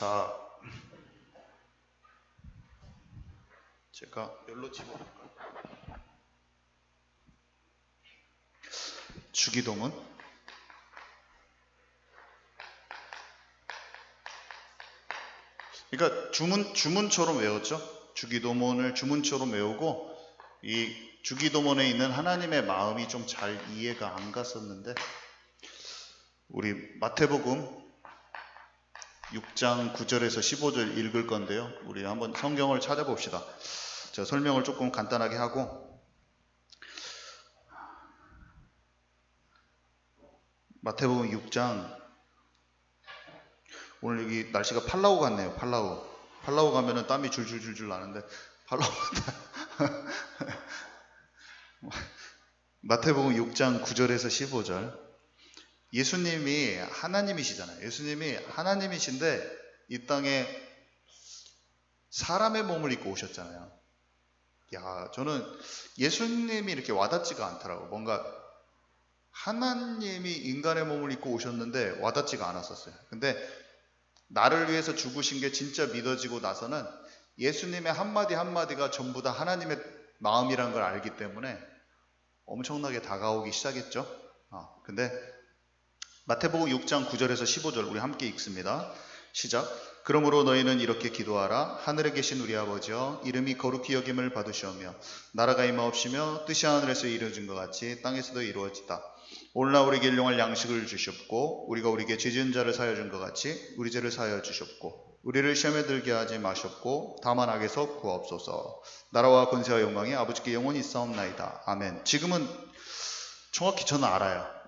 자, 제가 열로 집어볼까요? 주기도문. 그러니까 주문처럼 외웠죠. 주기도문을 주문처럼 외우고 이 주기도문에 있는 하나님의 마음이 좀 잘 이해가 안 갔었는데 우리 마태복음 6장 9절에서 15절 읽을 건데요. 우리 한번 성경을 찾아봅시다. 제가 설명을 조금 간단하게 하고 마태복음 6장 오늘 여기 날씨가 팔라우 같네요. 팔라우 가면은 땀이 줄줄줄줄 나는데 팔라우 마태복음 6장 9절에서 15절. 예수님이 하나님이시잖아요. 예수님이 하나님이신데 이 땅에 사람의 몸을 입고 오셨잖아요. 야, 저는 예수님이 이렇게 와닿지가 않더라고. 뭔가 하나님이 인간의 몸을 입고 오셨는데 와닿지가 않았었어요. 근데 나를 위해서 죽으신 게 진짜 믿어지고 나서는 예수님의 한마디 한마디가 전부 다 하나님의 마음이라는 걸 알기 때문에 엄청나게 다가오기 시작했죠. 근데 마태복음 6장 9절에서 15절 우리 함께 읽습니다. 시작. 그러므로 너희는 이렇게 기도하라. 하늘에 계신 우리 아버지여, 이름이 거룩히 여김을 받으시오며 나라가 임하옵시며 뜻이 하늘에서 이루어진 것 같이 땅에서도 이루어지다. 오늘날 우리에게 일용할 양식을 주셨고 우리가 우리에게 죄 지은 자를 사하여 준 것 같이 우리 죄를 사하여 주셨고 우리를 시험에 들게 하지 마셨고 다만 악에서 구하옵소서. 나라와 권세와 영광이 아버지께 영원히 있사옵나이다. 아멘. 지금은 정확히 저는 알아요.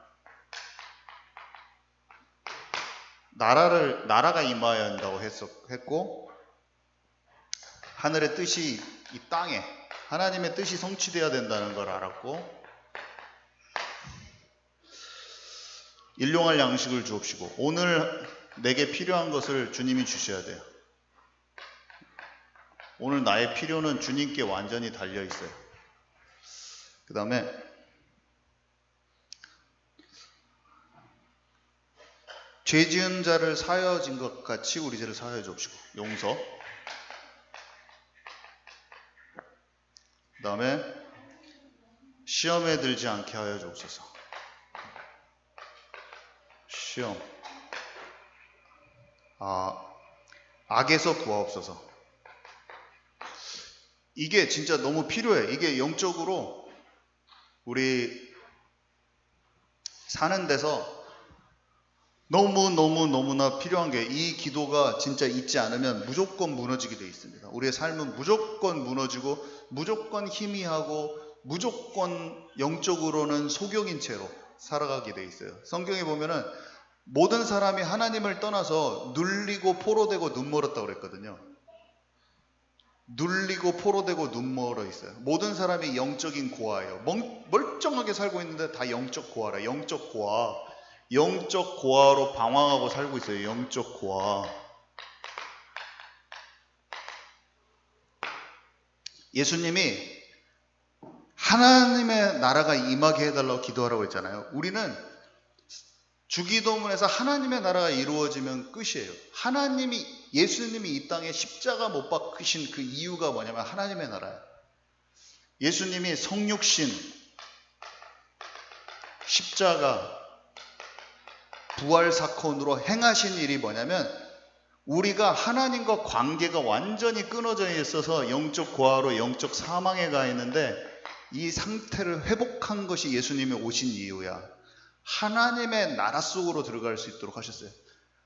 나라가 임하여야 한다고 했고 하늘의 뜻이 이 땅에 하나님의 뜻이 성취되어야 된다는 걸 알았고 일용할 양식을 주옵시고 오늘 내게 필요한 것을 주님이 주셔야 돼요. 오늘 나의 필요는 주님께 완전히 달려있어요. 그 다음에 죄 지은 자를 사하여 진 것 같이 우리 죄를 사하여 주옵시고 용서. 그 다음에 시험에 들지 않게 하여 주옵소서. 시험. 악에서 구하옵소서. 이게 진짜 너무 필요해. 이게 영적으로 우리 사는 데서 너무나 필요한 게 이 기도가 진짜 있지 않으면 무조건 무너지게 되어 있습니다. 우리의 삶은 무조건 무너지고 무조건 희미하고 무조건 영적으로는 소경인 채로 살아가게 되어 있어요. 성경에 보면은 모든 사람이 하나님을 떠나서 눌리고 포로되고 눈멀었다고 그랬거든요. 눌리고 포로되고 눈멀어 있어요. 모든 사람이 영적인 고아예요. 멀쩡하게 살고 있는데 다 영적 고아라. 영적 고아로 방황하고 살고 있어요. 영적 고아. 예수님이 하나님의 나라가 임하게 해달라고 기도하라고 했잖아요. 우리는 주기도문에서 하나님의 나라가 이루어지면 끝이에요. 예수님이 이 땅에 십자가 못 박히신 그 이유가 뭐냐면 하나님의 나라예요. 예수님이 성육신, 십자가, 부활 사건으로 행하신 일이 뭐냐면 우리가 하나님과 관계가 완전히 끊어져 있어서 영적 고아로 영적 사망에 가 있는데 이 상태를 회복한 것이 예수님이 오신 이유야. 하나님의 나라 속으로 들어갈 수 있도록 하셨어요.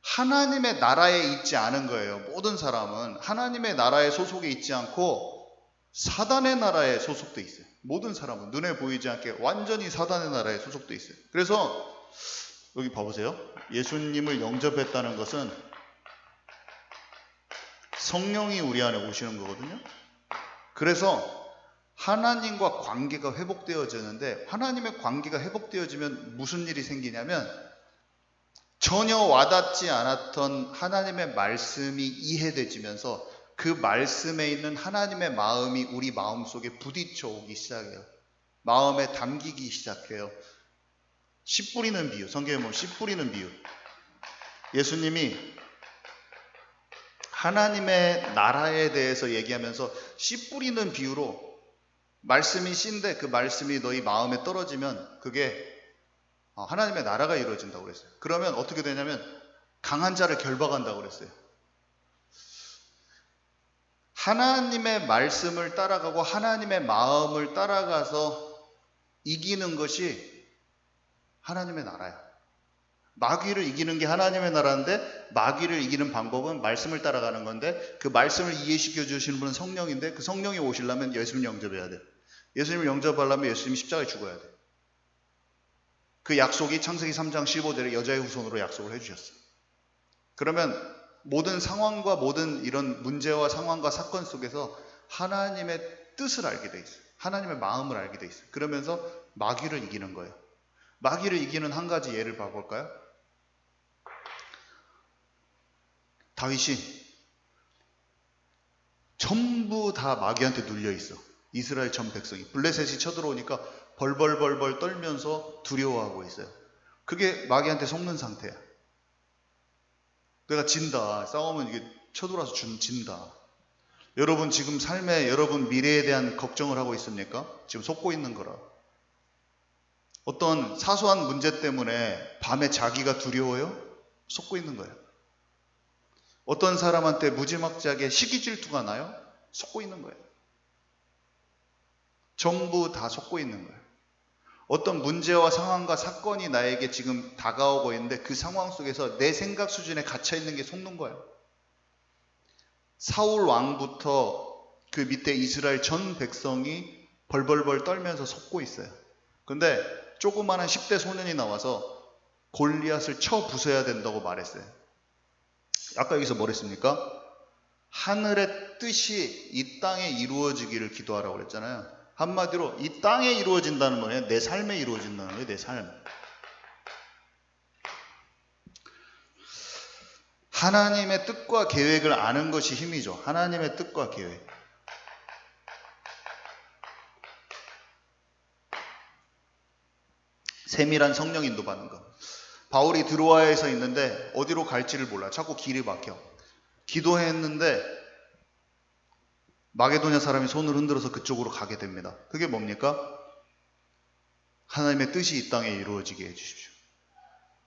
하나님의 나라에 있지 않은 거예요. 모든 사람은 하나님의 나라에 소속에 있지 않고 사단의 나라에 소속돼 있어요. 모든 사람은 눈에 보이지 않게 완전히 사단의 나라에 소속돼 있어요. 그래서 여기 봐보세요. 예수님을 영접했다는 것은 성령이 우리 안에 오시는 거거든요. 그래서 하나님과 관계가 회복되어지는데 하나님의 관계가 회복되어지면 무슨 일이 생기냐면 전혀 와닿지 않았던 하나님의 말씀이 이해되지면서 그 말씀에 있는 하나님의 마음이 우리 마음속에 부딪혀 오기 시작해요. 마음에 담기기 시작해요. 씨 뿌리는 비유, 성경에 보면 씨 뿌리는 비유. 예수님이 하나님의 나라에 대해서 얘기하면서 씨 뿌리는 비유로 말씀이 씨인데 그 말씀이 너희 마음에 떨어지면 그게 하나님의 나라가 이루어진다고 그랬어요. 그러면 어떻게 되냐면 강한 자를 결박한다고 그랬어요. 하나님의 말씀을 따라가고 하나님의 마음을 따라가서 이기는 것이 하나님의 나라야. 마귀를 이기는 게 하나님의 나라인데 마귀를 이기는 방법은 말씀을 따라가는 건데 그 말씀을 이해시켜 주시는 분은 성령인데 그 성령이 오시려면 예수님 영접해야 돼. 예수님을 영접하려면 예수님이 십자가에 죽어야 돼. 그 약속이 창세기 3장 15절에 여자의 후손으로 약속을 해주셨어요. 그러면 모든 상황과 모든 이런 문제와 상황과 사건 속에서 하나님의 뜻을 알게 돼 있어요. 하나님의 마음을 알게 돼 있어요. 그러면서 마귀를 이기는 거예요. 마귀를 이기는 한 가지 예를 봐볼까요? 다윗이 전부 다 마귀한테 눌려 있어. 이스라엘 전 백성이 블레셋이 쳐들어오니까 벌벌벌벌 떨면서 두려워하고 있어요. 그게 마귀한테 속는 상태야. 내가 진다. 싸우면 이게 쳐들어와서 진다. 여러분 지금 삶에 여러분 미래에 대한 걱정을 하고 있습니까? 지금 속고 있는 거라. 어떤 사소한 문제 때문에 밤에 자기가 두려워요? 속고 있는 거예요. 어떤 사람한테 무지막지하게 시기 질투가 나요? 속고 있는 거예요. 전부 다 속고 있는 거예요. 어떤 문제와 상황과 사건이 나에게 지금 다가오고 있는데 그 상황 속에서 내 생각 수준에 갇혀 있는 게 속는 거예요. 사울 왕부터 그 밑에 이스라엘 전 백성이 벌벌벌 떨면서 속고 있어요. 근데 조그마한 10대 소년이 나와서 골리앗을 쳐 부숴야 된다고 말했어요. 아까 여기서 뭘 했습니까? 하늘의 뜻이 이 땅에 이루어지기를 기도하라고 그랬잖아요. 한마디로 이 땅에 이루어진다는 거예요. 내 삶에 이루어진다는 거예요. 내 삶. 하나님의 뜻과 계획을 아는 것이 힘이죠. 하나님의 뜻과 계획. 세밀한 성령 인도받는 것. 바울이 드로아에서 있는데 어디로 갈지를 몰라. 자꾸 길이 막혀. 기도했는데 마게도냐 사람이 손을 흔들어서 그쪽으로 가게 됩니다. 그게 뭡니까? 하나님의 뜻이 이 땅에 이루어지게 해주십시오.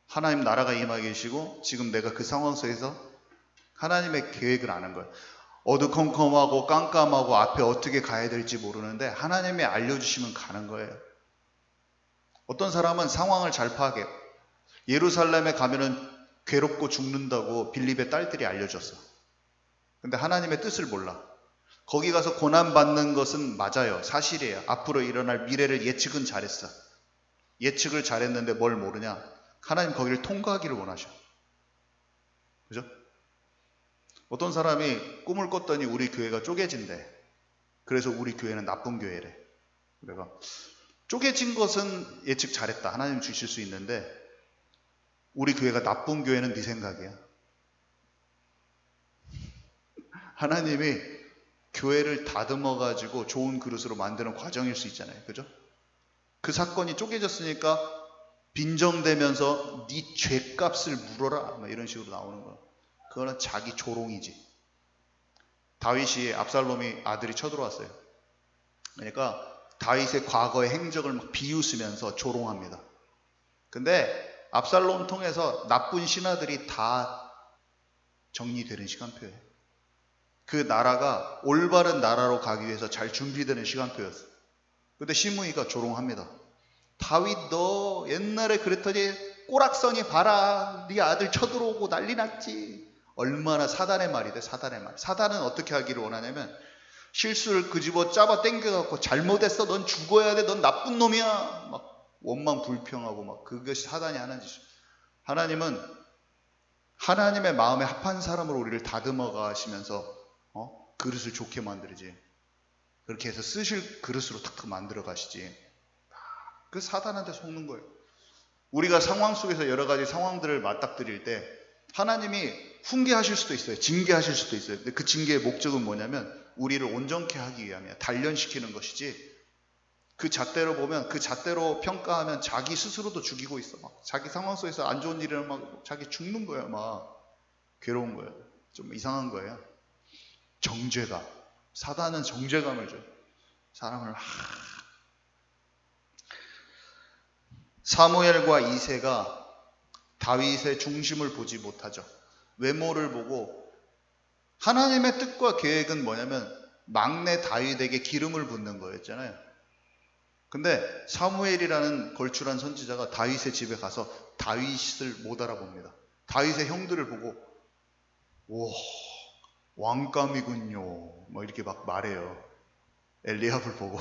하나님 나라가 임하게 계시고 지금 내가 그 상황 속에서 하나님의 계획을 아는 거예요. 어두컴컴하고 깜깜하고 앞에 어떻게 가야 될지 모르는데 하나님이 알려주시면 가는 거예요. 어떤 사람은 상황을 잘 파악해요. 예루살렘에 가면은 괴롭고 죽는다고 빌립의 딸들이 알려줬어. 근데 하나님의 뜻을 몰라. 거기 가서 고난받는 것은 맞아요. 사실이에요. 앞으로 일어날 미래를 예측은 잘했어. 예측을 잘했는데 뭘 모르냐? 하나님 거기를 통과하기를 원하셔. 그죠? 어떤 사람이 꿈을 꿨더니 우리 교회가 쪼개진대. 그래서 우리 교회는 나쁜 교회래. 내가 쪼개진 것은 예측 잘했다. 하나님 주실 수 있는데 우리 교회가 나쁜 교회는 네 생각이야. 하나님이 교회를 다듬어 가지고 좋은 그릇으로 만드는 과정일 수 있잖아요. 그죠? 그 사건이 쪼개졌으니까 빈정대면서 네 죄값을 물어라 막 이런 식으로 나오는 거야. 그거는 자기 조롱이지. 다윗이 압살롬이 아들이 쳐들어왔어요. 그러니까 다윗의 과거의 행적을 막 비웃으면서 조롱합니다. 근데 압살롬 통해서 나쁜 신하들이 다 정리되는 시간표예요. 그 나라가 올바른 나라로 가기 위해서 잘 준비되는 시간표였어요. 근데 시므이가 조롱합니다. 다윗 너 옛날에 그랬더니 꼬락서니 봐라. 네 아들 쳐들어오고 난리 났지. 얼마나 사단의 말이 돼. 사단의 말. 사단은 어떻게 하기를 원하냐면 실수를 끄집어 짜봐 땡겨갖고 잘못했어. 넌 죽어야 돼. 넌 나쁜 놈이야. 막 원망 불평하고 막 그것이 사단이 하는 짓이에요. 하나님은 하나님의 마음에 합한 사람으로 우리를 다듬어 가시면서 그릇을 좋게 만들지. 그렇게 해서 쓰실 그릇으로 탁 만들어 가시지. 그 사단한테 속는 거예요. 우리가 상황 속에서 여러 가지 상황들을 맞닥뜨릴 때 하나님이 훈계하실 수도 있어요. 징계하실 수도 있어요. 근데 그 징계의 목적은 뭐냐면 우리를 온전케 하기 위함이야. 단련시키는 것이지. 그 잣대로 보면 그 잣대로 평가하면 자기 스스로도 죽이고 있어. 막 자기 상황 속에서 안 좋은 일이라면 막 자기 죽는 거야. 막 괴로운 거야. 좀 이상한 거예요. 정죄감. 사단은 정죄감을 줘요. 사람을 사무엘과 이새가 다윗의 중심을 보지 못하죠. 외모를 보고 하나님의 뜻과 계획은 뭐냐면 막내 다윗에게 기름을 붓는 거였잖아요. 근데 사무엘이라는 걸출한 선지자가 다윗의 집에 가서 다윗을 못 알아봅니다. 다윗의 형들을 보고 오, 왕감이군요 뭐 이렇게 막 말해요. 엘리압을 보고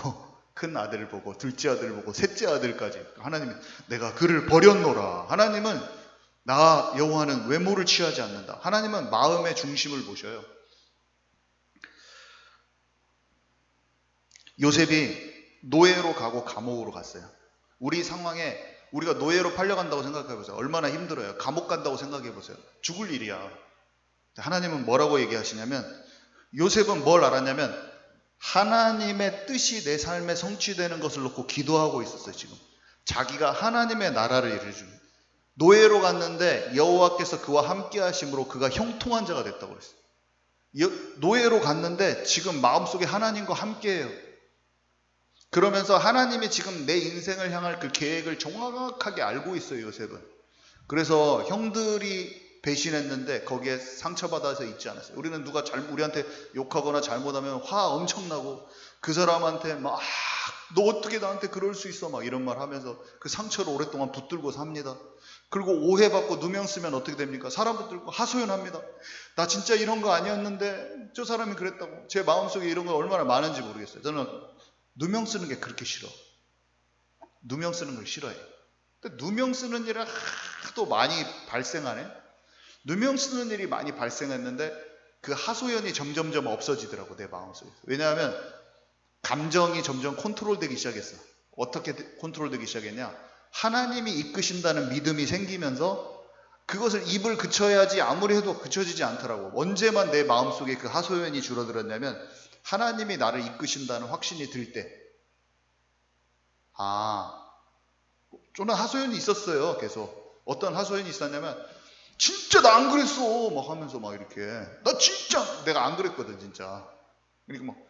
큰 아들을 보고 둘째 아들을 보고 셋째 아들까지. 하나님이 내가 그를 버렸노라. 하나님은 나 여호와는 외모를 취하지 않는다. 하나님은 마음의 중심을 보셔요. 요셉이 노예로 가고 감옥으로 갔어요. 우리 상황에 우리가 노예로 팔려간다고 생각해보세요. 얼마나 힘들어요. 감옥 간다고 생각해보세요. 죽을 일이야. 하나님은 뭐라고 얘기하시냐면, 요셉은 뭘 알았냐면 하나님의 뜻이 내 삶에 성취되는 것을 놓고 기도하고 있었어요. 지금 자기가 하나님의 나라를 이루어주는, 노예로 갔는데 여호와께서 그와 함께 하심으로 그가 형통한 자가 됐다고 그랬어요. 노예로 갔는데 지금 마음속에 하나님과 함께해요. 그러면서 하나님이 지금 내 인생을 향할 그 계획을 정확하게 알고 있어요. 요셉은. 그래서 형들이 배신했는데 거기에 상처받아서 있지 않았어요. 우리는 누가 우리한테 욕하거나 잘못하면 화 엄청 나고 그 사람한테 막 너 어떻게 나한테 그럴 수 있어 막 이런 말 하면서 그 상처를 오랫동안 붙들고 삽니다. 그리고 오해받고 누명 쓰면 어떻게 됩니까? 사람 붙들고 하소연합니다. 나 진짜 이런 거 아니었는데 저 사람이 그랬다고. 제 마음속에 이런 거 얼마나 많은지 모르겠어요. 저는 누명 쓰는 게 그렇게 싫어. 누명 쓰는 걸 싫어해요. 근데 누명 쓰는 일은 하도 많이 발생하네. 누명 쓰는 일이 많이 발생했는데 그 하소연이 점점점 없어지더라고, 내 마음속에서. 왜냐하면 감정이 점점 컨트롤되기 시작했어. 어떻게 컨트롤되기 시작했냐? 하나님이 이끄신다는 믿음이 생기면서 그것을 입을 그쳐야지 아무리 해도 그쳐지지 않더라고. 언제만 내 마음속에 그 하소연이 줄어들었냐면 하나님이 나를 이끄신다는 확신이 들 때. 저는 하소연이 있었어요. 계속. 어떤 하소연이 있었냐면 진짜 나 안 그랬어 막 하면서 막 이렇게, 나 진짜 내가 안 그랬거든 진짜. 그러니까 막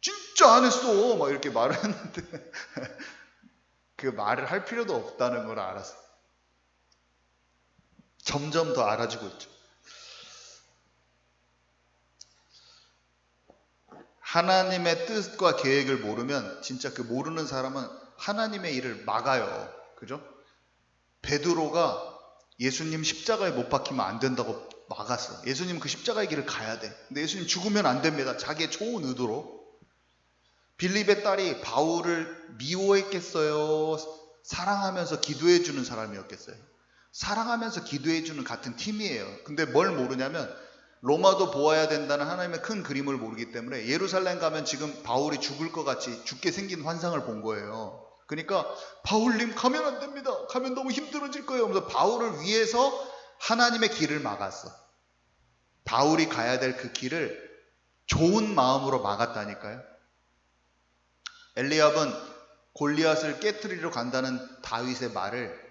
진짜 안 했어 막 이렇게 말을 했는데 그 말을 할 필요도 없다는 걸 알았어요. 점점 더 알아지고 있죠. 하나님의 뜻과 계획을 모르면 진짜 그 모르는 사람은 하나님의 일을 막아요. 그죠? 베드로가 예수님 십자가에 못 박히면 안 된다고 막았어. 예수님 그 십자가의 길을 가야 돼. 근데 예수님 죽으면 안 됩니다. 자기의 좋은 의도로. 빌립의 딸이 바울을 미워했겠어요? 사랑하면서 기도해주는 사람이었겠어요? 사랑하면서 기도해주는 같은 팀이에요. 근데 뭘 모르냐면 로마도 보아야 된다는 하나님의 큰 그림을 모르기 때문에 예루살렘 가면 지금 바울이 죽을 것 같이 죽게 생긴 환상을 본 거예요. 그러니까 바울님 가면 안 됩니다. 가면 너무 힘들어질 거예요. 그래서 바울을 위해서 하나님의 길을 막았어. 바울이 가야 될 그 길을 좋은 마음으로 막았다니까요. 엘리압은 골리앗을 깨트리러 간다는 다윗의 말을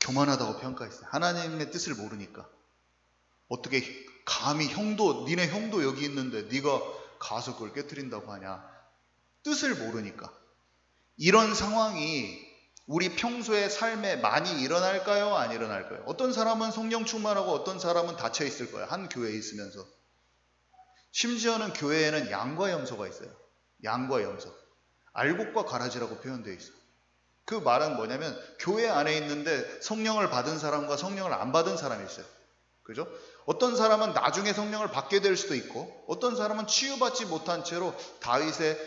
교만하다고 평가했어요. 하나님의 뜻을 모르니까. 어떻게 감히 니네 형도 여기 있는데 네가 가서 그걸 깨트린다고 하냐. 뜻을 모르니까. 이런 상황이 우리 평소의 삶에 많이 일어날까요? 안 일어날까요? 어떤 사람은 성령 충만하고 어떤 사람은 닫혀 있을 거예요. 한 교회에 있으면서. 심지어는 교회에는 양과 염소가 있어요. 양과 염소. 알곡과 가라지라고 표현되어 있어요. 그 말은 뭐냐면 교회 안에 있는데 성령을 받은 사람과 성령을 안 받은 사람이 있어요. 그죠? 어떤 사람은 나중에 성령을 받게 될 수도 있고 어떤 사람은 치유받지 못한 채로 다윗의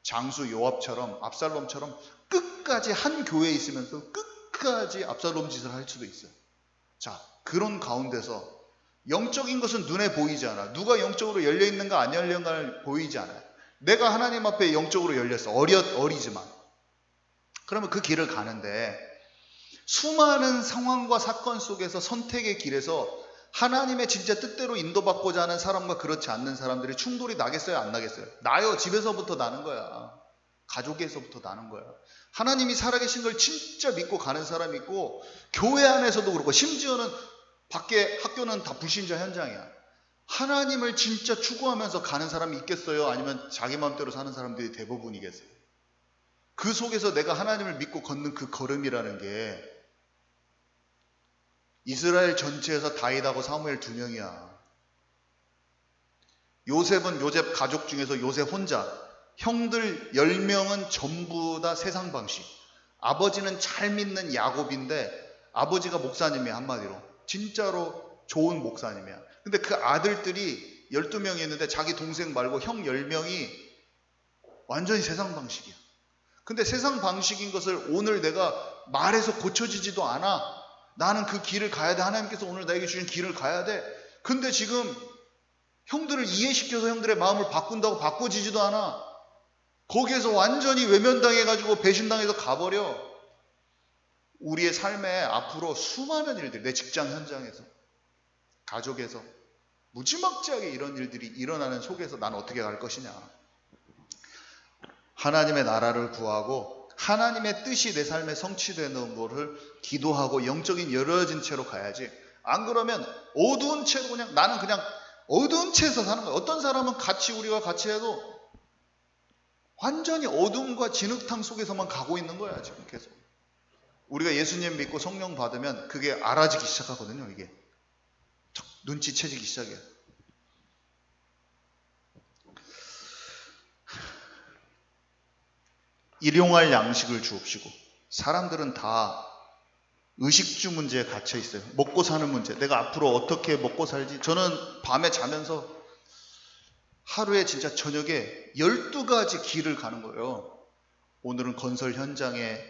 장수 요압처럼 압살롬처럼 끝까지 한 교회에 있으면서 끝까지 압살롬 짓을 할 수도 있어요. 자, 그런 가운데서 영적인 것은 눈에 보이지 않아. 누가 영적으로 열려있는가 안 열려있는가 보이지 않아요. 내가 하나님 앞에 영적으로 열렸어. 어리지만. 그러면 그 길을 가는데 수많은 상황과 사건 속에서 선택의 길에서 하나님의 진짜 뜻대로 인도받고자 하는 사람과 그렇지 않는 사람들이 충돌이 나겠어요? 안 나겠어요? 나요. 집에서부터 나는 거야. 가족에서부터 나는 거야. 하나님이 살아계신 걸 진짜 믿고 가는 사람이 있고 교회 안에서도 그렇고 심지어는 밖에 학교는 다 불신자 현장이야. 하나님을 진짜 추구하면서 가는 사람이 있겠어요? 아니면 자기 마음대로 사는 사람들이 대부분이겠어요? 그 속에서 내가 하나님을 믿고 걷는 그 걸음이라는 게 이스라엘 전체에서 다윗하고 사무엘 2명이야. 요셉은 요셉 가족 중에서 요셉 혼자, 형들 10명은 전부 다 세상 방식. 아버지는 잘 믿는 야곱인데 아버지가 목사님이야. 한마디로 진짜로 좋은 목사님이야. 근데 그 아들들이 12명이 있는데 자기 동생 말고 형 10명이 완전히 세상 방식이야. 근데 세상 방식인 것을 오늘 내가 말해서 고쳐지지도 않아. 나는 그 길을 가야 돼. 하나님께서 오늘 나에게 주신 길을 가야 돼. 근데 지금 형들을 이해시켜서 형들의 마음을 바꾼다고 바꿔지지도 않아. 거기에서 완전히 외면당해가지고 배신당해서 가버려. 우리의 삶에 앞으로 수많은 일들, 내 직장 현장에서, 가족에서 무지막지하게 이런 일들이 일어나는 속에서 난 어떻게 갈 것이냐. 하나님의 나라를 구하고 하나님의 뜻이 내 삶에 성취되는 것을 기도하고 영적인 열어진 채로 가야지. 안 그러면 어두운 채로 그냥 나는 그냥 어두운 채에서 사는 거야. 어떤 사람은 우리가 같이 해도 완전히 어둠과 진흙탕 속에서만 가고 있는 거야 지금 계속. 우리가 예수님 믿고 성령 받으면 그게 알아지기 시작하거든요. 이게 눈치채지기 시작해. 일용할 양식을 주옵시고. 사람들은 다 의식주 문제에 갇혀 있어요. 먹고 사는 문제. 내가 앞으로 어떻게 먹고 살지. 저는 밤에 자면서 하루에 진짜 저녁에 12가지 길을 가는 거예요. 오늘은 건설 현장에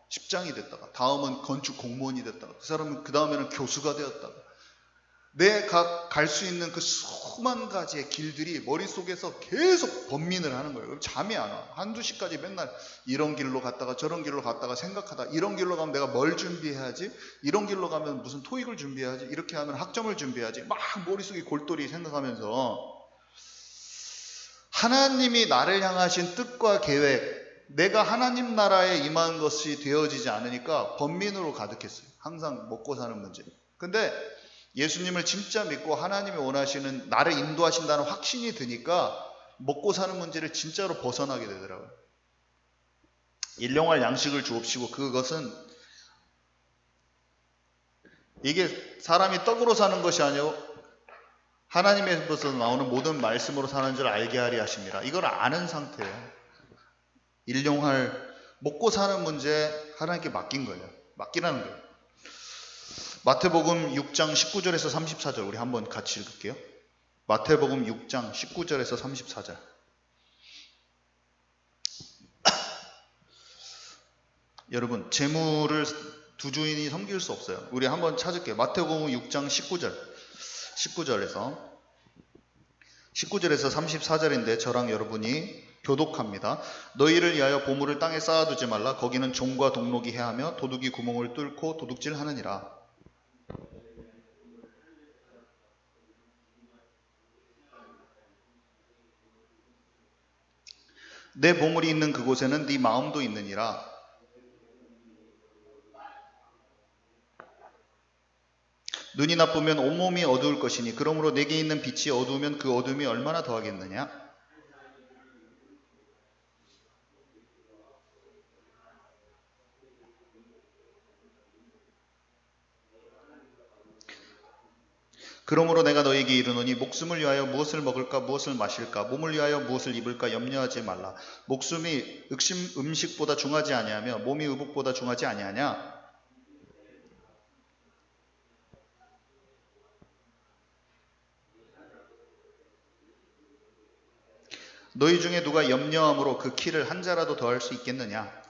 십장이 됐다가, 다음은 건축 공무원이 됐다가, 그 사람은 그 다음에는 교수가 되었다가, 내가 갈 수 있는 그 수만 가지의 길들이 머릿속에서 계속 번민을 하는 거예요. 잠이 안 와. 한두 시까지 맨날 이런 길로 갔다가 저런 길로 갔다가 생각하다, 이런 길로 가면 내가 뭘 준비해야지, 이런 길로 가면 무슨 토익을 준비해야지, 이렇게 하면 학점을 준비해야지, 막 머릿속에 골똘히 생각하면서 하나님이 나를 향하신 뜻과 계획, 내가 하나님 나라에 임한 것이 되어지지 않으니까 번민으로 가득했어요. 항상 먹고 사는 문제. 근데 예수님을 진짜 믿고 하나님이 원하시는, 나를 인도하신다는 확신이 드니까 먹고 사는 문제를 진짜로 벗어나게 되더라고요. 일용할 양식을 주옵시고. 그것은 이게 사람이 떡으로 사는 것이 아니고 하나님에서 나오는 모든 말씀으로 사는 줄 알게 하리 하십니다. 이걸 아는 상태예요. 일용할 먹고 사는 문제 하나님께 맡긴 거예요. 맡기라는 거예요. 마태복음 6장 19절에서 34절 우리 한번 같이 읽을게요. 마태복음 6장 19절에서 34절. 여러분, 재물을 두 주인이 섬길 수 없어요. 우리 한번 찾을게요. 마태복음 6장 19절에서 34절인데 저랑 여러분이 교독합니다. 너희를 위하여 보물을 땅에 쌓아두지 말라. 거기는 종과 동록이 해하며 도둑이 구멍을 뚫고 도둑질하느니라. 내 보물이 있는 그곳에는 네 마음도 있느니라. 눈이 나쁘면 온몸이 어두울 것이니 그러므로 내게 있는 빛이 어두우면 그 어둠이 얼마나 더하겠느냐. 그러므로 내가 너에게 이르노니 목숨을 위하여 무엇을 먹을까 무엇을 마실까 몸을 위하여 무엇을 입을까 염려하지 말라. 목숨이 음식보다 중하지 아니하며 몸이 의복보다 중하지 아니하냐. 너희 중에 누가 염려함으로 그 키를 한 자라도 더할 수 있겠느냐.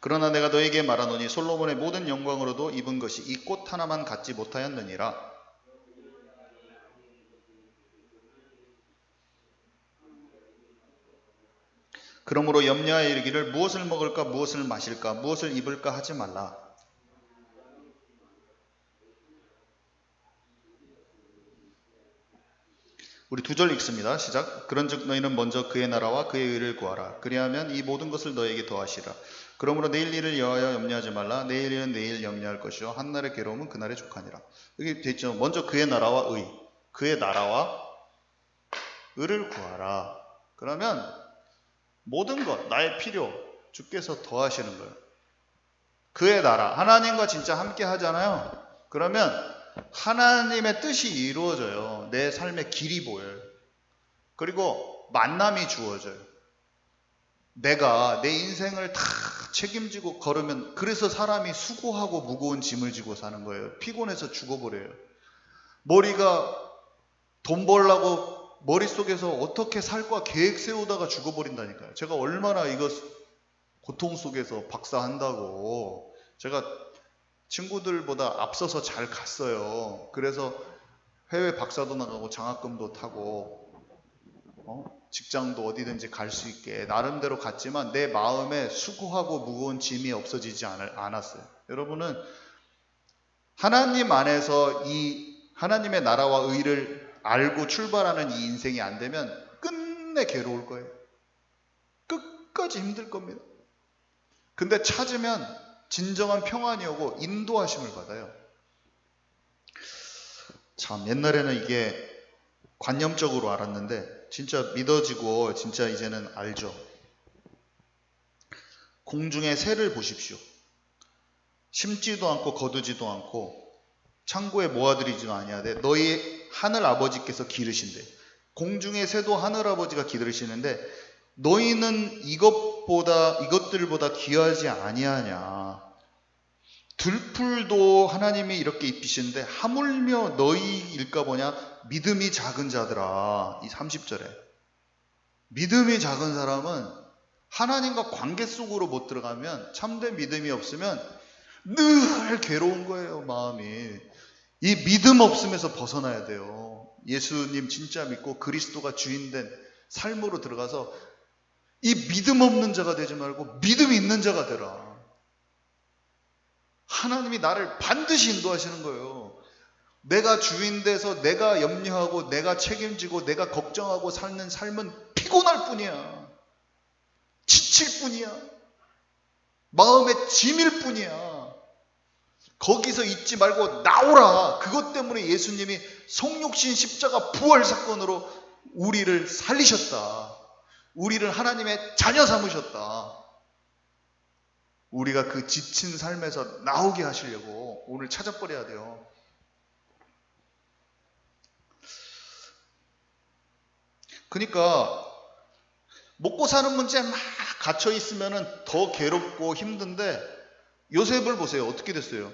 그러나 내가 너에게 말하노니 솔로몬의 모든 영광으로도 입은 것이 이 꽃 하나만 갖지 못하였느니라. 그러므로 염려하여 이르기를 무엇을 먹을까 무엇을 마실까 무엇을 입을까 하지 말라. 우리 2절 읽습니다. 시작. 그런즉 너희는 먼저 그의 나라와 그의 의를 구하라. 그리하면 이 모든 것을 너희에게 더하시라. 그러므로 내일 일을 여하여 염려하지 말라. 내일 일은 내일 염려할 것이요 한날의 괴로움은 그날의 족하니라. 여기 되어 있죠. 먼저 그의 나라와 의, 그의 나라와 의를 구하라. 그러면 모든 것, 나의 필요 주께서 더하시는 거예요. 그의 나라, 하나님과 진짜 함께 하잖아요. 그러면 하나님의 뜻이 이루어져요. 내 삶의 길이 보여요. 그리고 만남이 주어져요. 내가 내 인생을 다 책임지고 걸으면, 그래서 사람이 수고하고 무거운 짐을 지고 사는 거예요. 피곤해서 죽어버려요. 머리가 돈 벌려고 머릿속에서 어떻게 살까 계획 세우다가 죽어버린다니까요. 제가 얼마나 이거 고통 속에서 박사한다고, 제가 친구들보다 앞서서 잘 갔어요. 그래서 해외 박사도 나가고 장학금도 타고 직장도 어디든지 갈 수 있게 나름대로 갔지만 내 마음에 수고하고 무거운 짐이 없어지지 않았어요. 여러분은 하나님 안에서 이 하나님의 나라와 의를 알고 출발하는 이 인생이 안 되면 끝내 괴로울 거예요. 끝까지 힘들 겁니다. 근데 찾으면 진정한 평안이 오고 인도하심을 받아요. 참, 옛날에는 이게 관념적으로 알았는데 진짜 믿어지고 진짜 이제는 알죠. 공중의 새를 보십시오. 심지도 않고 거두지도 않고 창고에 모아들이지도 아니하되 너희 하늘 아버지께서 기르신대. 공중의 새도 하늘 아버지가 기르시는데 너희는 이것들보다 귀하지 아니하냐. 들풀도 하나님이 이렇게 입히시는데 하물며 너희일까 보냐. 믿음이 작은 자들아. 이 30절에 믿음이 작은 사람은 하나님과 관계 속으로 못 들어가면, 참된 믿음이 없으면 늘 괴로운 거예요. 마음이. 이 믿음 없음에서 벗어나야 돼요. 예수님 진짜 믿고 그리스도가 주인된 삶으로 들어가서 이 믿음 없는 자가 되지 말고 믿음이 있는 자가 되라. 하나님이 나를 반드시 인도하시는 거예요. 내가 주인 돼서 내가 염려하고 내가 책임지고 내가 걱정하고 사는 삶은 피곤할 뿐이야. 지칠 뿐이야. 마음의 짐일 뿐이야. 거기서 있지 말고 나오라. 그것 때문에 예수님이 성육신 십자가 부활 사건으로 우리를 살리셨다. 우리를 하나님의 자녀 삼으셨다. 우리가 그 지친 삶에서 나오게 하시려고 오늘 찾아버려야 돼요. 그러니까 먹고 사는 문제에 막 갇혀 있으면 더 괴롭고 힘든데, 요셉을 보세요. 어떻게 됐어요?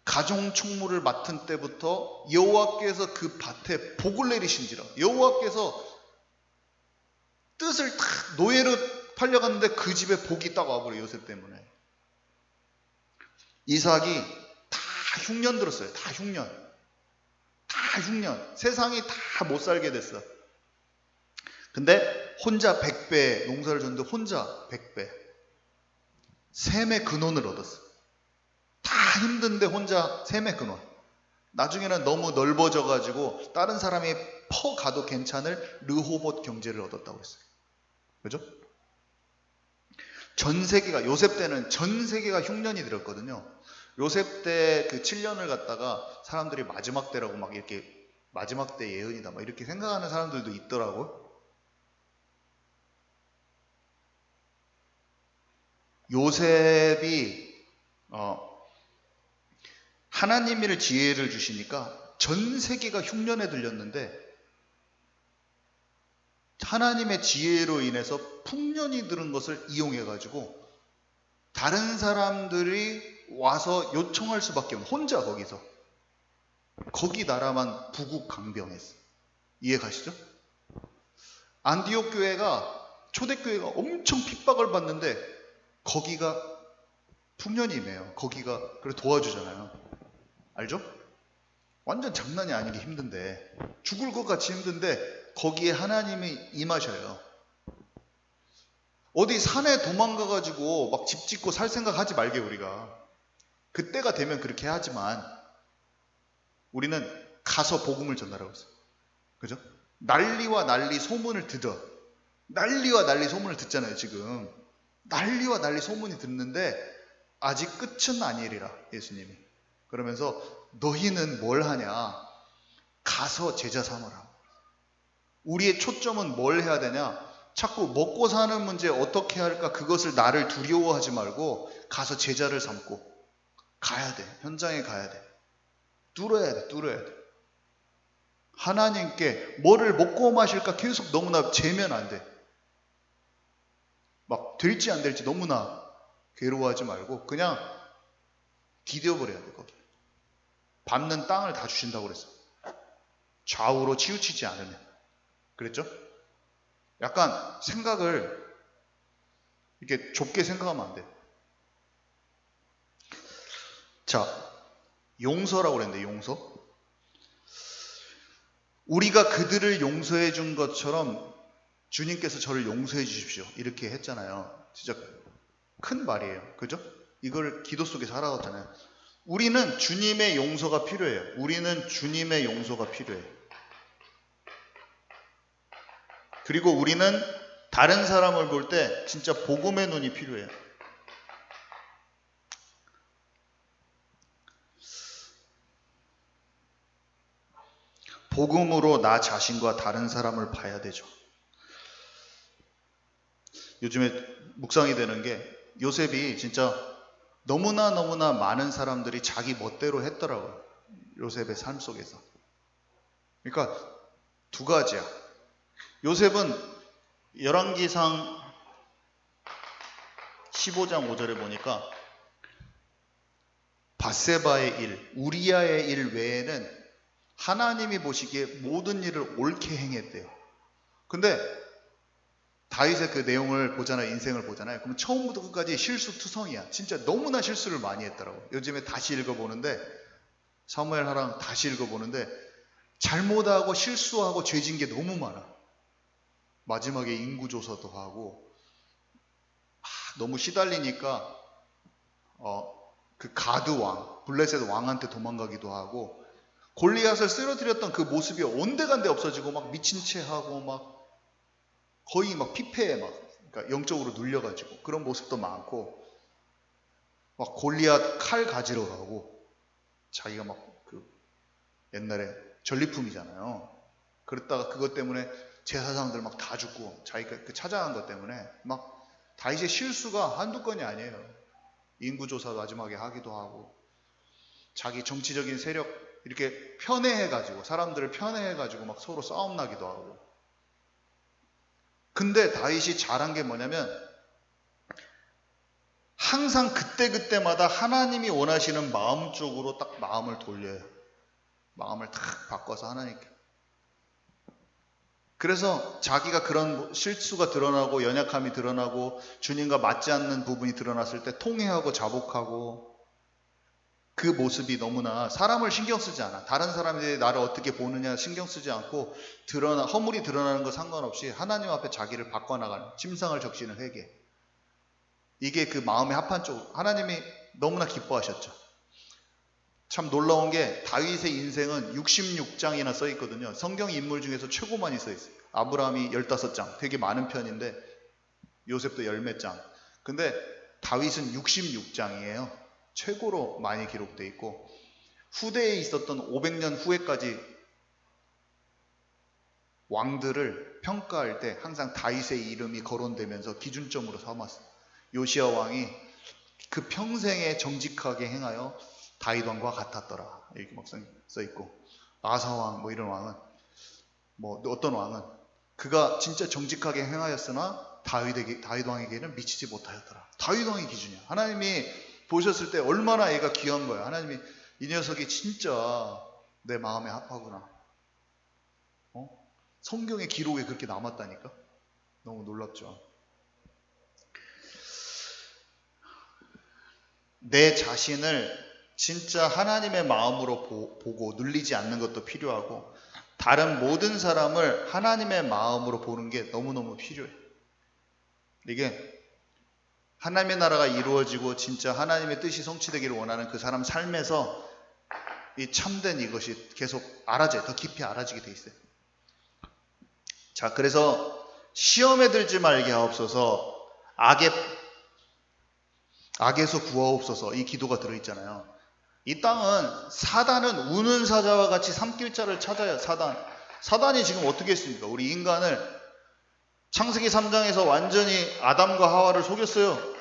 가종 총무를 맡은 때부터 여호와께서 그 밭에 복을 내리신지라. 여호와께서 뜻을 다 노예로 팔려갔는데 그 집에 복이 딱 와버려요. 요셉 때문에. 이삭이 다 흉년 들었어요. 다 흉년. 세상이 다 못 살게 됐어. 근데 혼자 100배 농사를 졌는데 혼자 100배 샘의 근원을 얻었어. 다 힘든데 혼자 샘의 근원. 나중에는 너무 넓어져 가지고 다른 사람이 퍼 가도 괜찮을 르호봇 경제를 얻었다고 했어요. 그죠? 전 세계가, 요셉 때는 전 세계가 흉년이 들었거든요. 요셉 때 그 7년을 갖다가 사람들이 마지막 때라고 막 이렇게, 마지막 때 예언이다 막 이렇게 생각하는 사람들도 있더라고요. 요셉이 하나님의 지혜를 주시니까 전 세계가 흉년에 들렸는데, 하나님의 지혜로 인해서 풍년이 들은 것을 이용해 가지고 다른 사람들이 와서 요청할 수밖에 없는, 혼자 거기서 거기 나라만 부국강병했어. 이해 가시죠? 안디옥 교회가, 초대교회가 엄청 핍박을 받는데 거기가 풍년이 임해요. 거기가 그래 도와주잖아요. 알죠? 완전 장난이 아니게 힘든데, 죽을 것 같이 힘든데 거기에 하나님이 임하셔요. 어디 산에 도망가가지고 막 집 짓고 살 생각하지 말게. 우리가 그때가 되면 그렇게 하지만 우리는 가서 복음을 전하라고 했어요. 그죠? 난리와 난리 소문을 듣어. 난리와 난리 소문을 듣잖아요, 지금. 난리와 난리 소문이 듣는데 아직 끝은 아니리라, 예수님이. 그러면서 너희는 뭘 하냐? 가서 제자 삼으라. 우리의 초점은 뭘 해야 되냐? 자꾸 먹고 사는 문제 어떻게 할까? 그것을 나를 두려워하지 말고 가서 제자를 삼고 가야 돼. 현장에 가야 돼. 뚫어야 돼. 뚫어야 돼. 하나님께 뭐를 먹고 마실까 계속 너무나 재면 안 돼. 막 될지 안 될지 너무나 괴로워하지 말고 그냥 디뎌버려야 돼. 거기 밟는 땅을 다 주신다고 그랬어. 좌우로 치우치지 않으면. 그랬죠? 약간 생각을 이렇게 좁게 생각하면 안 돼. 자, 용서라고 그랬는데, 용서. 우리가 그들을 용서해 준 것처럼 주님께서 저를 용서해 주십시오. 이렇게 했잖아요. 진짜 큰 말이에요. 그죠? 이걸 기도 속에서 알아왔잖아요. 우리는 주님의 용서가 필요해요. 우리는 주님의 용서가 필요해요. 그리고 우리는 다른 사람을 볼 때 진짜 복음의 눈이 필요해요. 복음으로 나 자신과 다른 사람을 봐야 되죠. 요즘에 묵상이 되는 게 요셉이 진짜 너무나 많은 사람들이 자기 멋대로 했더라고요. 요셉의 삶 속에서. 그러니까 두 가지야. 요셉은 열왕기상 15장 5절에 보니까 밧세바의 일, 우리아의 일 외에는 하나님이 보시기에 모든 일을 옳게 행했대요. 근데 다윗의 그 내용을 보잖아요. 인생을 보잖아요. 그럼 처음부터 끝까지 실수투성이야. 진짜 너무나 실수를 많이 했더라고요. 요즘에 다시 읽어보는데, 사무엘 하랑 다시 읽어보는데 잘못하고 실수하고 죄진 게 너무 많아. 마지막에 인구조사도 하고 너무 시달리니까 그 가드 왕, 블레셋 왕한테 도망가기도 하고 골리앗을 쓰러뜨렸던 그 모습이 온데간데 없어지고 막 미친 채 하고 막 거의 막 피폐에 막 그러니까 영적으로 눌려가지고 그런 모습도 많고 막 골리앗 칼 가지러 가고 자기가 막 그 옛날에 전리품이잖아요. 그랬다가 그것 때문에 제사장들 막 다 죽고 자기가 그 찾아간 것 때문에 막 다윗의 실수가 한두 건이 아니에요. 인구조사 마지막에 하기도 하고 자기 정치적인 세력 이렇게 편애해가지고 사람들을 편애해가지고 막 서로 싸움 나기도 하고. 근데 다윗이 잘한 게 뭐냐면 항상 그때그때마다 하나님이 원하시는 마음 쪽으로 딱 마음을 돌려요. 마음을 탁 바꿔서 하나님께. 그래서 자기가 그런 실수가 드러나고 연약함이 드러나고 주님과 맞지 않는 부분이 드러났을 때 통회하고 자복하고 그 모습이 너무나 사람을 신경 쓰지 않아. 다른 사람들이 나를 어떻게 보느냐 신경 쓰지 않고 허물이 드러나는 거 상관없이 하나님 앞에 자기를 바꿔나가는 침상을 적시는 회개. 이게 그 마음의 합한 쪽 하나님이 너무나 기뻐하셨죠. 참 놀라운 게 다윗의 인생은 66장이나 써 있거든요. 성경 인물 중에서 최고 많이 써 있어요. 아브라함이 15장, 되게 많은 편인데 요셉도 열 몇 장. 근데 다윗은 66장이에요. 최고로 많이 기록되어 있고 후대에 있었던 500년 후에까지 왕들을 평가할 때 항상 다윗의 이름이 거론되면서 기준점으로 삼았어요. 요시야 왕이 그 평생에 정직하게 행하여 다윗 왕과 같았더라. 이렇게 막 써 있고 아사 왕 뭐 이런 왕은 뭐 어떤 왕은 그가 진짜 정직하게 행하였으나 다윗 왕에게는 미치지 못하였더라. 다윗 왕의 기준이야. 하나님이 보셨을 때 얼마나 애가 귀한 거야. 하나님이 이 녀석이 진짜 내 마음에 합하구나. 성경의 기록에 그렇게 남았다니까. 너무 놀랍죠. 내 자신을 진짜 하나님의 마음으로 보고 눌리지 않는 것도 필요하고 다른 모든 사람을 하나님의 마음으로 보는 게 너무너무 필요해. 이게 하나님의 나라가 이루어지고 진짜 하나님의 뜻이 성취되기를 원하는 그 사람 삶에서 이 참된 이것이 계속 더 깊이 알아지게 돼 있어요. 자, 그래서 시험에 들지 말게 하옵소서, 악에서 구하옵소서, 이 기도가 들어있잖아요. 이 땅은 사단은 우는 사자와 같이 삼킬 자를 찾아요. 사단이 지금 어떻게 했습니까? 우리 인간을 창세기 3장에서 완전히 아담과 하와를 속였어요.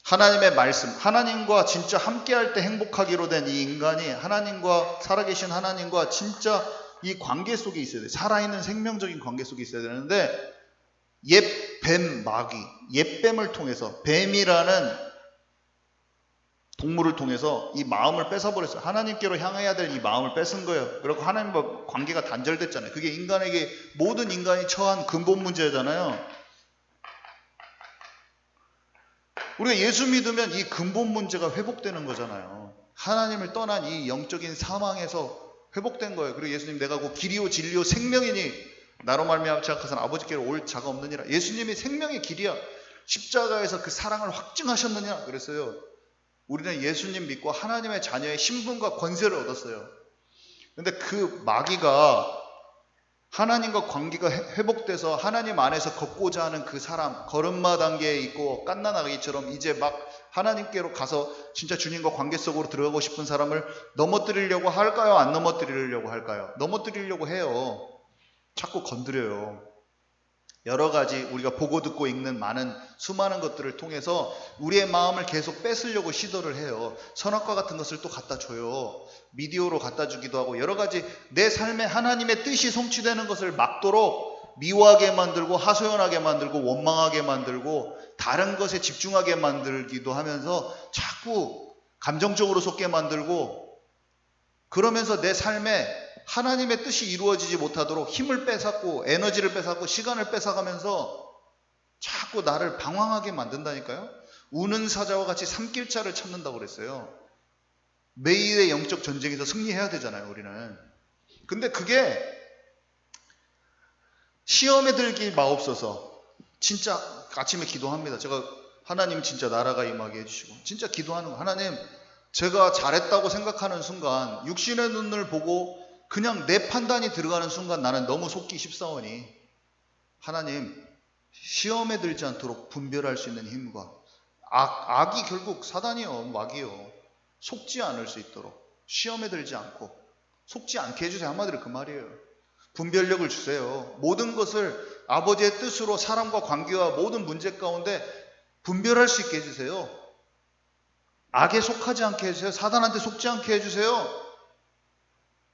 하나님의 말씀, 하나님과 진짜 함께할 때 행복하기로 된 이 인간이 하나님과, 살아계신 하나님과 진짜 이 관계 속에 있어야 돼요. 살아있는 생명적인 관계 속에 있어야 되는데, 옛 뱀 마귀, 옛 뱀을 통해서, 뱀이라는 동물을 통해서 이 마음을 뺏어버렸어요. 하나님께로 향해야 될 이 마음을 뺏은 거예요. 그리고 하나님과 관계가 단절됐잖아요. 그게 인간에게, 모든 인간이 처한 근본 문제잖아요. 우리가 예수 믿으면 이 근본 문제가 회복되는 거잖아요. 하나님을 떠난 이 영적인 사망에서 회복된 거예요. 그리고 예수님, 내가 곧 길이요 진리요 생명이니 나로 말미암지 않고서는 아버지께로 올 자가 없느니라. 예수님이 생명의 길이야. 십자가에서 그 사랑을 확증하셨느냐 그랬어요. 우리는 예수님 믿고 하나님의 자녀의 신분과 권세를 얻었어요. 근데 그 마귀가 하나님과 관계가 회복돼서 하나님 안에서 걷고자 하는 그 사람, 걸음마 단계에 있고 갓난아기처럼 이제 막 하나님께로 가서 진짜 주님과 관계 속으로 들어가고 싶은 사람을 넘어뜨리려고 할까요? 안 넘어뜨리려고 할까요? 넘어뜨리려고 해요. 자꾸 건드려요. 여러 가지 우리가 보고 듣고 읽는 수많은 것들을 통해서 우리의 마음을 계속 뺏으려고 시도를 해요. 선악과 같은 것을 또 갖다 줘요. 미디어로 갖다 주기도 하고, 여러 가지 내 삶에 하나님의 뜻이 성취되는 것을 막도록 미워하게 만들고, 하소연하게 만들고, 원망하게 만들고, 다른 것에 집중하게 만들기도 하면서 자꾸 감정적으로 솟게 만들고, 그러면서 내 삶에 하나님의 뜻이 이루어지지 못하도록 힘을 뺏었고, 에너지를 뺏었고, 시간을 뺏어가면서 자꾸 나를 방황하게 만든다니까요. 우는 사자와 같이 삼킬 자를 찾는다고 그랬어요. 매일의 영적 전쟁에서 승리해야 되잖아요, 우리는. 근데 그게 시험에 들기 마옵소서. 진짜 아침에 기도합니다. 제가 하나님 진짜 나라가 임하게 해주시고, 진짜 기도하는 거. 하나님, 제가 잘했다고 생각하는 순간, 육신의 눈을 보고 그냥 내 판단이 들어가는 순간 나는 너무 속기 쉽사오니, 하나님, 시험에 들지 않도록 분별할 수 있는 힘과, 악이 결국 사단이요, 마귀요, 속지 않을 수 있도록 시험에 들지 않고 속지 않게 해주세요. 한마디로 그 말이에요. 분별력을 주세요. 모든 것을 아버지의 뜻으로 사람과 관계와 모든 문제 가운데 분별할 수 있게 해주세요. 악에 속하지 않게 해주세요. 사단한테 속지 않게 해주세요.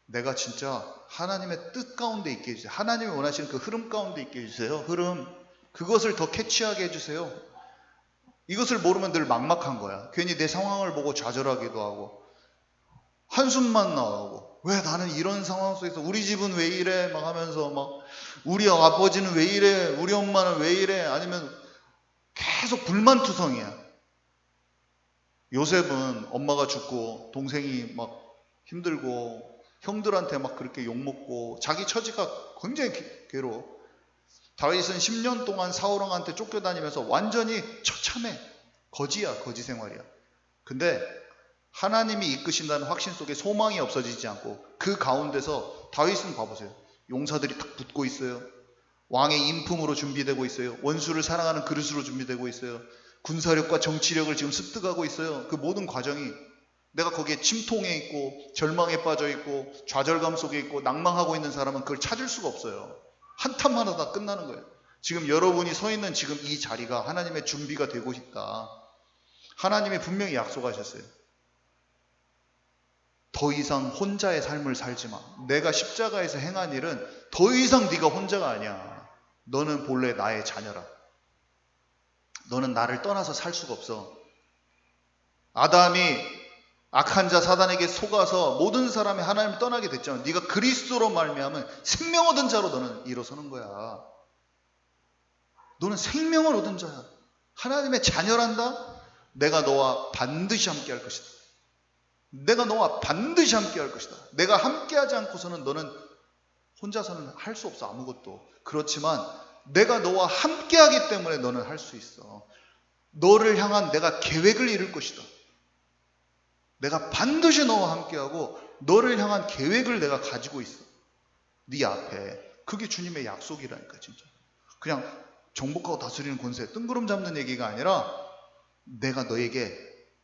내가 진짜 하나님의 뜻 가운데 있게 해주세요. 하나님이 원하시는 그 흐름 가운데 있게 해주세요. 흐름, 그것을 더 캐치하게 해주세요. 이것을 모르면 늘 막막한 거야. 괜히 내 상황을 보고 좌절하기도 하고, 한숨만 나오고, 왜 나는 이런 상황 속에서, 우리 집은 왜 이래 막 하면서, 막 우리 아버지는 왜 이래, 우리 엄마는 왜 이래, 아니면 계속 불만투성이야. 요셉은 엄마가 죽고 동생이 막 힘들고 형들한테 막 그렇게 욕먹고 자기 처지가 굉장히 괴로워. 다윗은 10년 동안 사울왕한테 쫓겨다니면서 완전히 처참해. 거지야, 거지 생활이야. 근데 하나님이 이끄신다는 확신 속에 소망이 없어지지 않고, 그 가운데서 다윗은 봐보세요. 용사들이 딱 붙고 있어요. 왕의 인품으로 준비되고 있어요. 원수를 사랑하는 그릇으로 준비되고 있어요. 군사력과 정치력을 지금 습득하고 있어요. 그 모든 과정이, 내가 거기에 침통해 있고 절망에 빠져 있고 좌절감 속에 있고 낭망하고 있는 사람은 그걸 찾을 수가 없어요. 한탄만 하다 끝나는 거예요. 지금 여러분이 서 있는 지금 이 자리가 하나님의 준비가 되고 있다. 하나님이 분명히 약속하셨어요. 더 이상 혼자의 삶을 살지 마. 내가 십자가에서 행한 일은 더 이상 네가 혼자가 아니야. 너는 본래 나의 자녀라. 너는 나를 떠나서 살 수가 없어. 아담이 악한 자 사단에게 속아서 모든 사람이 하나님을 떠나게 됐잖아. 네가 그리스도로 말미암은 생명 얻은 자로 너는 일어서는 거야. 너는 생명을 얻은 자야. 하나님의 자녀란다. 내가 너와 반드시 함께 할 것이다. 내가 너와 반드시 함께 할 것이다. 내가 함께 하지 않고서는 너는 혼자서는 할 수 없어, 아무것도. 그렇지만 내가 너와 함께 하기 때문에 너는 할 수 있어. 너를 향한 내가 계획을 이룰 것이다. 내가 반드시 너와 함께하고 너를 향한 계획을 내가 가지고 있어. 네 앞에. 그게 주님의 약속이라니까 진짜. 그냥 정복하고 다스리는 권세, 뜬구름 잡는 얘기가 아니라 내가 너에게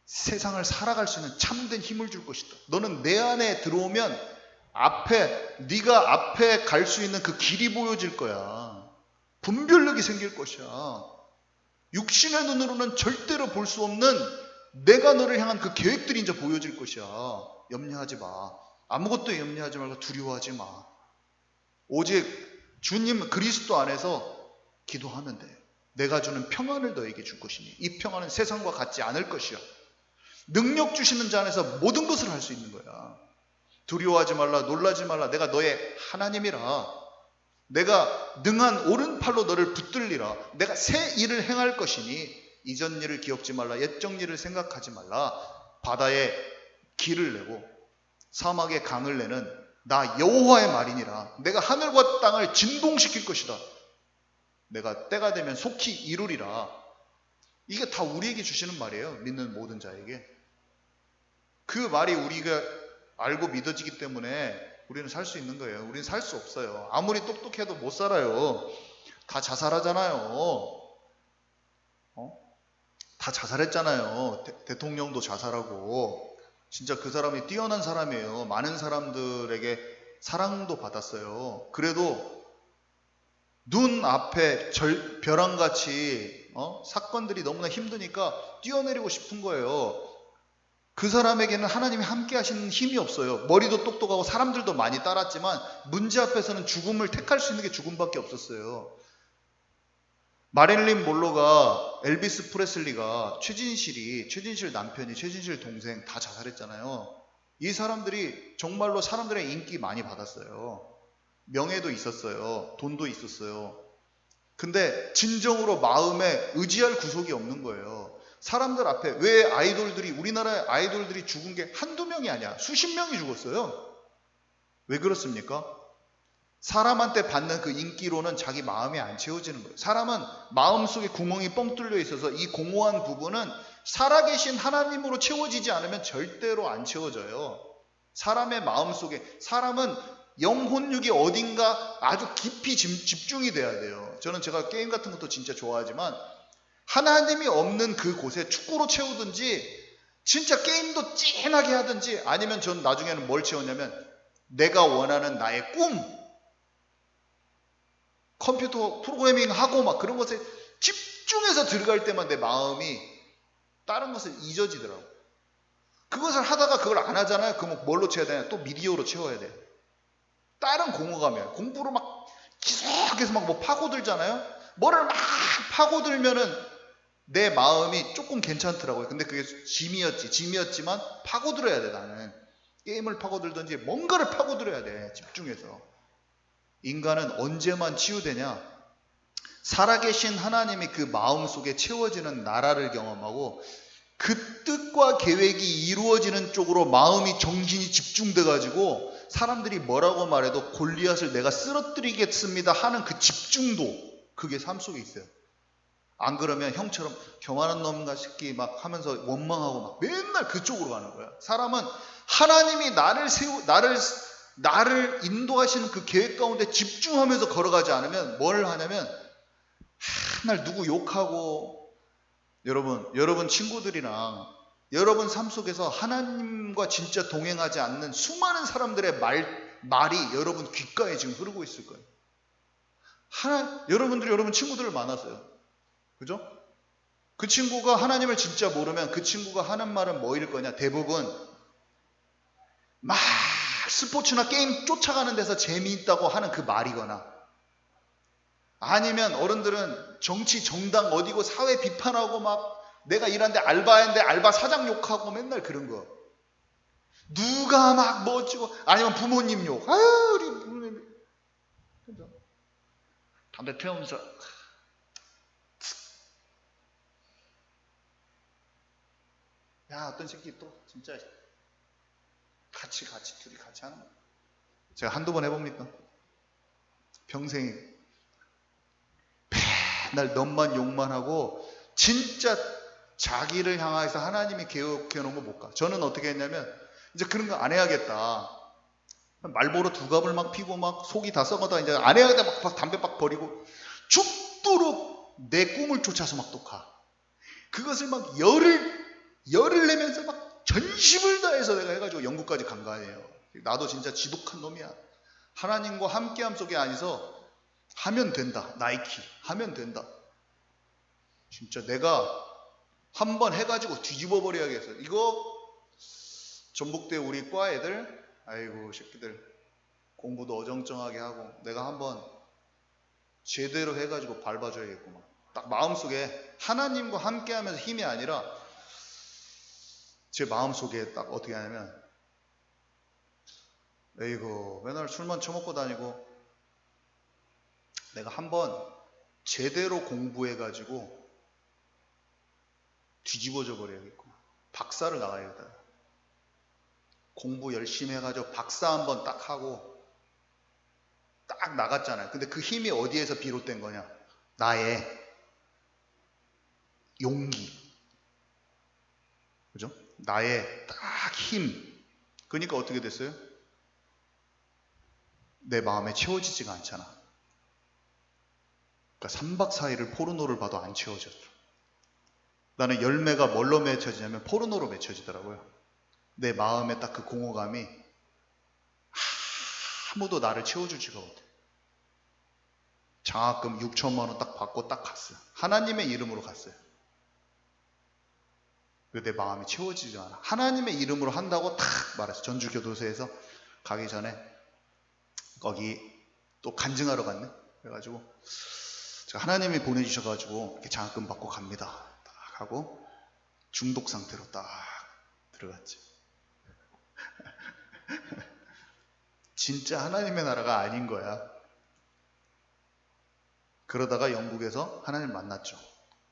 세상을 살아갈 수 있는 참된 힘을 줄 것이다. 너는 내 안에 들어오면 네가 앞에 갈 수 있는 그 길이 보여질 거야. 분별력이 생길 것이야. 육신의 눈으로는 절대로 볼 수 없는 내가 너를 향한 그 계획들이 이제 보여질 것이야. 염려하지 마. 아무것도 염려하지 말고 두려워하지 마. 오직 주님 그리스도 안에서 기도하면 돼. 내가 주는 평안을 너에게 줄 것이니 이 평안은 세상과 같지 않을 것이야. 능력 주시는 자 안에서 모든 것을 할 수 있는 거야. 두려워하지 말라, 놀라지 말라. 내가 너의 하나님이라. 내가 능한 오른팔로 너를 붙들리라. 내가 새 일을 행할 것이니 이전 일을 기억지 말라. 옛적 일을 생각하지 말라. 바다에 길을 내고 사막에 강을 내는 나 여호와의 말이니라. 내가 하늘과 땅을 진동시킬 것이다. 내가 때가 되면 속히 이루리라. 이게 다 우리에게 주시는 말이에요. 믿는 모든 자에게. 그 말이 우리가 알고 믿어지기 때문에 우리는 살 수 있는 거예요. 우리는 살 수 없어요. 아무리 똑똑해도 못 살아요. 다 자살하잖아요. 다 자살했잖아요. 대통령도 자살하고. 진짜 그 사람이 뛰어난 사람이에요. 많은 사람들에게 사랑도 받았어요. 그래도 눈앞에 벼랑같이 사건들이 너무나 힘드니까 뛰어내리고 싶은 거예요. 그 사람에게는 하나님이 함께 하시는 힘이 없어요. 머리도 똑똑하고 사람들도 많이 따랐지만 문제 앞에서는 죽음을 택할 수 있는 게 죽음밖에 없었어요. 마릴린 몰로가, 엘비스 프레슬리가, 최진실 남편이, 최진실 동생 다 자살했잖아요. 이 사람들이 정말로 사람들의 인기 많이 받았어요. 명예도 있었어요. 돈도 있었어요. 근데 진정으로 마음에 의지할 구석이 없는 거예요. 사람들 앞에 왜 우리나라의 아이돌들이 죽은 게 한두 명이 아니야. 수십 명이 죽었어요. 왜 그렇습니까? 사람한테 받는 그 인기로는 자기 마음이 안 채워지는 거예요. 사람은 마음속에 구멍이 뻥 뚫려 있어서 이 공허한 부분은 살아계신 하나님으로 채워지지 않으면 절대로 안 채워져요. 사람의 마음속에, 사람은 영혼육이 어딘가 아주 깊이 집중이 돼야 돼요. 제가 게임 같은 것도 진짜 좋아하지만 하나님이 없는 그 곳에 축구로 채우든지 진짜 게임도 찐하게 하든지 아니면 전 나중에는 뭘 채웠냐면 내가 원하는 나의 꿈, 컴퓨터 프로그래밍 하고 막 그런 것에 집중해서 들어갈 때만 내 마음이 다른 것을 잊어지더라고. 그것을 하다가 그걸 안 하잖아요. 그럼 뭘로 채워야 되냐? 또 미디어로 채워야 돼. 다른 공허감이에요. 공부로 막 계속해서 막 뭐 파고들잖아요. 뭐를 막 파고들면은 내 마음이 조금 괜찮더라고요. 근데 그게 짐이었지만 파고들어야 돼. 나는 게임을 파고들든지 뭔가를 파고들어야 돼. 집중해서. 인간은 언제만 치유되냐? 살아계신 하나님이 그 마음속에 채워지는 나라를 경험하고 그 뜻과 계획이 이루어지는 쪽으로 마음이 정신이 집중돼 가지고 사람들이 뭐라고 말해도 골리앗을 내가 쓰러뜨리겠습니다 하는 그 집중도, 그게 삶 속에 있어요. 안 그러면 형처럼 교만한 놈과 새끼 막 하면서 원망하고 막 맨날 그쪽으로 가는 거야. 사람은 하나님이 나를 인도하시는 그 계획 가운데 집중하면서 걸어가지 않으면 뭘 하냐면 날 누구 욕하고, 여러분 친구들이랑 여러분 삶 속에서 하나님과 진짜 동행하지 않는 수많은 사람들의 말이 여러분 귓가에 지금 흐르고 있을 거예요. 여러분들이 여러분 친구들을 만났어요. 그죠? 그 친구가 하나님을 진짜 모르면 그 친구가 하는 말은 뭐일 거냐? 대부분 막 스포츠나 게임 쫓아가는 데서 재미있다고 하는 그 말이거나, 아니면 어른들은 정치, 정당 어디고 사회 비판하고 막 내가 일하는데 알바했는데 알바 사장 욕하고 맨날 그런 거. 누가 막 멋지고, 아니면 부모님 욕. 아유, 우리 부모님. 담배 태우면서. 야, 어떤 새끼 또 진짜 둘이 같이 하는 거야. 제가 한두 번 해봅니까? 평생에 맨날 너만 욕만 하고 진짜 자기를 향해서 하나님이 계획해 놓은 거 못 가. 저는 어떻게 했냐면 이제 그런 거 안 해야겠다. 말보로 두 갑을 막 피고 막 속이 다 썩어다 이제 아내한테 막 담배 막 버리고 죽도록 내 꿈을 쫓아서 막 또 가. 그것을 막 열을 내면서 막 전심을 다해서 내가 해가지고 영국까지 간 거 아니에요. 나도 진짜 지독한 놈이야. 하나님과 함께함 속에 안에서 하면 된다. 나이키 하면 된다. 진짜 내가 한번 해가지고 뒤집어 버려야겠어. 이거 전북대 우리 과 애들 아이고 새끼들 공부도 어정쩡하게 하고 내가 한번 제대로 해가지고 밟아줘야겠구만. 딱 마음속에 하나님과 함께하면서 힘이 아니라 제 마음속에 딱 어떻게 하냐면 에이구 맨날 술만 처먹고 다니고 내가 한번 제대로 공부해가지고 뒤집어져 버려야겠구만. 박사를 나가야겠다. 공부 열심히 해가지고 박사 한번 딱 하고 딱 나갔잖아요. 근데 그 힘이 어디에서 비롯된 거냐? 나의 용기. 그죠? 나의 딱 힘. 그러니까 어떻게 됐어요? 내 마음에 채워지지가 않잖아. 그러니까 3박 4일을 포르노를 봐도 안 채워졌어. 나는 열매가 뭘로 맺혀지냐면 포르노로 맺혀지더라고요. 내 마음에 딱 그 공허감이 아무도 나를 채워주지가 못해. 장학금 6천만 원 딱 받고 딱 갔어요. 하나님의 이름으로 갔어요. 내 마음이 채워지지 않아. 하나님의 이름으로 한다고 탁 말했어. 전주교도소에서 가기 전에 거기 또 간증하러 갔네. 그래가지고 제가 하나님이 보내주셔가지고 이렇게 장학금 받고 갑니다. 딱 하고 중독 상태로 딱 들어갔지. 진짜 하나님의 나라가 아닌 거야. 그러다가 영국에서 하나님 만났죠.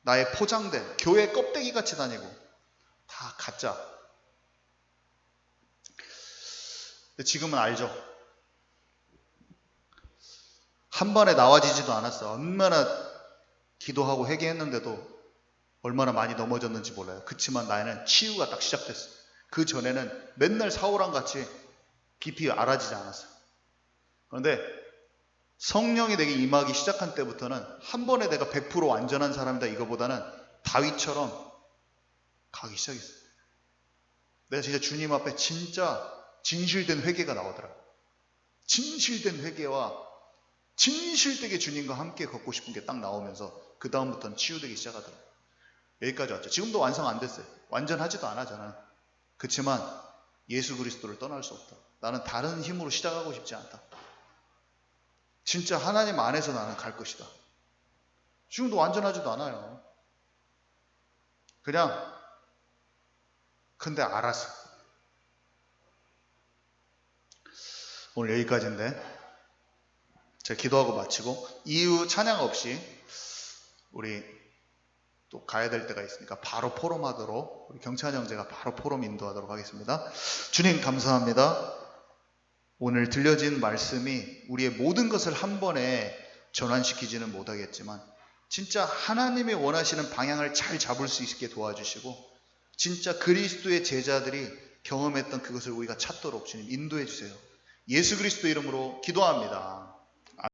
나의 포장된 교회 껍데기 같이 다니고 다 가짜. 근데 지금은 알죠. 한 번에 나와지지도 않았어. 얼마나 기도하고 회개했는데도 얼마나 많이 넘어졌는지 몰라요. 그치만 나는 치유가 딱 시작됐어. 그 전에는 맨날 사울왕 같이 깊이 알아지지 않았어요. 그런데 성령이 내게 임하기 시작한 때부터는 한 번에 내가 100% 완전한 사람이다 이거보다는 다윗처럼 가기 시작했어요. 내가 진짜 주님 앞에 진짜 진실된 회개가 나오더라고요. 진실된 회개와 진실되게 주님과 함께 걷고 싶은 게 딱 나오면서 그 다음부터는 치유되기 시작하더라고요. 여기까지 왔죠. 지금도 완성 안 됐어요. 완전하지도 않아 저는. 그렇지만 예수 그리스도를 떠날 수 없다. 나는 다른 힘으로 시작하고 싶지 않다. 진짜 하나님 안에서 나는 갈 것이다. 지금도 완전하지도 않아요. 그냥 근데 알았어. 오늘 여기까지인데 제가 기도하고 마치고 이후 찬양 없이 우리 또 가야 될 때가 있으니까 바로 포럼하도록 우리 경찬 형제가 바로 포럼 인도하도록 하겠습니다. 주님 감사합니다. 오늘 들려진 말씀이 우리의 모든 것을 한 번에 전환시키지는 못하겠지만 진짜 하나님이 원하시는 방향을 잘 잡을 수 있게 도와주시고 진짜 그리스도의 제자들이 경험했던 그것을 우리가 찾도록 주님 인도해 주세요. 예수 그리스도 이름으로 기도합니다.